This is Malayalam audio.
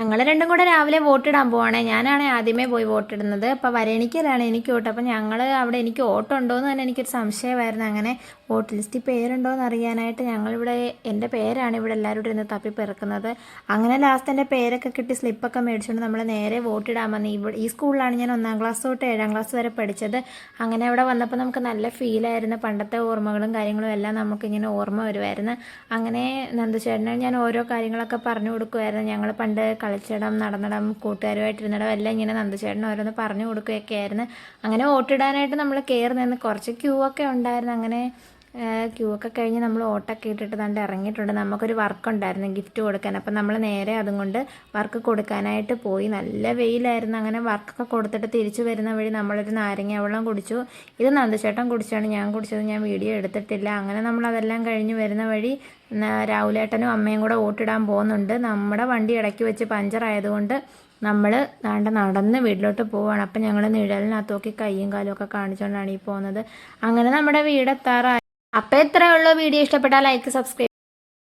ഞങ്ങൾ രണ്ടും കൂടെ രാവിലെ വോട്ടിടാൻ പോവാണ്. ഞാനാണ് ആദ്യമേ പോയി വോട്ടിടുന്നത്. അപ്പോൾ വരണിക്കലാണ് എനിക്ക് വോട്ട്. അപ്പോൾ ഞങ്ങൾ അവിടെ എനിക്ക് വോട്ട് ഉണ്ടോ എന്ന് തന്നെ എനിക്കൊരു സംശയമായിരുന്നു. അങ്ങനെ വോട്ട് ലിസ്റ്റിൽ പേരുണ്ടോ എന്ന് അറിയാനായിട്ട് ഞങ്ങളിവിടെ എൻ്റെ പേരാണ് ഇവിടെ എല്ലാവരും ഇരുന്ന് തപ്പി പെറുക്കുന്നത്. അങ്ങനെ ലാസ്റ്റ് എൻ്റെ പേരൊക്കെ കിട്ടി സ്ലിപ്പൊക്കെ മേടിച്ചുകൊണ്ട് നമ്മൾ നേരെ വോട്ടിടാൻ വന്നു. ഈ സ്കൂളിലാണ് ഞാൻ 1ാം ക്ലാസ് തൊട്ട് 7ാം ക്ലാസ് വരെ പഠിച്ചത്. അങ്ങനെ അവിടെ വന്നപ്പോൾ നമുക്ക് നല്ല ഫീലായിരുന്നു. പണ്ടത്തെ ഓർമ്മകളും കാര്യങ്ങളും എല്ലാം നമുക്കിങ്ങനെ ഓർമ്മ വരുമായിരുന്നു. അങ്ങനെ നന്ദുചേട്ടനെ ഞാൻ ഓരോ കാര്യങ്ങളൊക്കെ പറഞ്ഞു കൊടുക്കുമായിരുന്നു. ഞങ്ങൾ പണ്ട് കളിച്ചിടം നടന്നിടം കൂട്ടുകാരുമായിട്ടിരുന്നിടം എല്ലാം ഇങ്ങനെ നന്ദുചേട്ടൻ ഓരോന്ന് പറഞ്ഞു കൊടുക്കുകയൊക്കെ ആയിരുന്നു. അങ്ങനെ വോട്ടിടാനായിട്ട് നമ്മൾ കയറി നിന്ന് കുറച്ച് ക്യൂ ഒക്കെ ഉണ്ടായിരുന്നു. അങ്ങനെ ക്യൂ ഒക്കെ കഴിഞ്ഞ് നമ്മൾ ഓട്ടൊക്കെ ഇട്ടിട്ട് കണ്ട് ഇറങ്ങിയിട്ടുണ്ട്. നമുക്കൊരു വർക്ക് ഉണ്ടായിരുന്നു ഗിഫ്റ്റ് കൊടുക്കാൻ. അപ്പം നമ്മൾ നേരെ അതും കൊണ്ട് വർക്ക് കൊടുക്കാനായിട്ട് പോയി. നല്ല വെയിലായിരുന്നു. അങ്ങനെ വർക്കൊക്കെ കൊടുത്തിട്ട് തിരിച്ചു വരുന്ന വഴി നമ്മളൊരു നാരങ്ങ വെള്ളം കുടിച്ചു. ഇത് നന്ദുചേട്ടൻ കുടിച്ചാണ്, ഞാൻ കുടിച്ചത്. ഞാൻ വീഡിയോ എടുത്തിട്ടില്ല. അങ്ങനെ നമ്മളതെല്ലാം കഴിഞ്ഞ് വരുന്ന വഴി രാഹുലേട്ടനും അമ്മയും കൂടെ വോട്ടിടാൻ പോകുന്നുണ്ട്. നമ്മുടെ വണ്ടി ഇടയ്ക്ക് വെച്ച് പഞ്ചറായതുകൊണ്ട് നമ്മൾ നടന്ന് വീട്ടിലോട്ട് പോവുകയാണ്. അപ്പം ഞങ്ങൾ നിഴലിനകത്ത് നോക്കി കയ്യും കാലും ഒക്കെ കാണിച്ചുകൊണ്ടാണ് ഈ പോകുന്നത്. അങ്ങനെ നമ്മുടെ വീടെത്താറായി. അപ്പോൾ ഇത്രയേ ഉള്ളൂ. വീഡിയോ ഇഷ്ടപ്പെട്ടാൽ ലൈക്ക്, സബ്സ്ക്രൈബ്.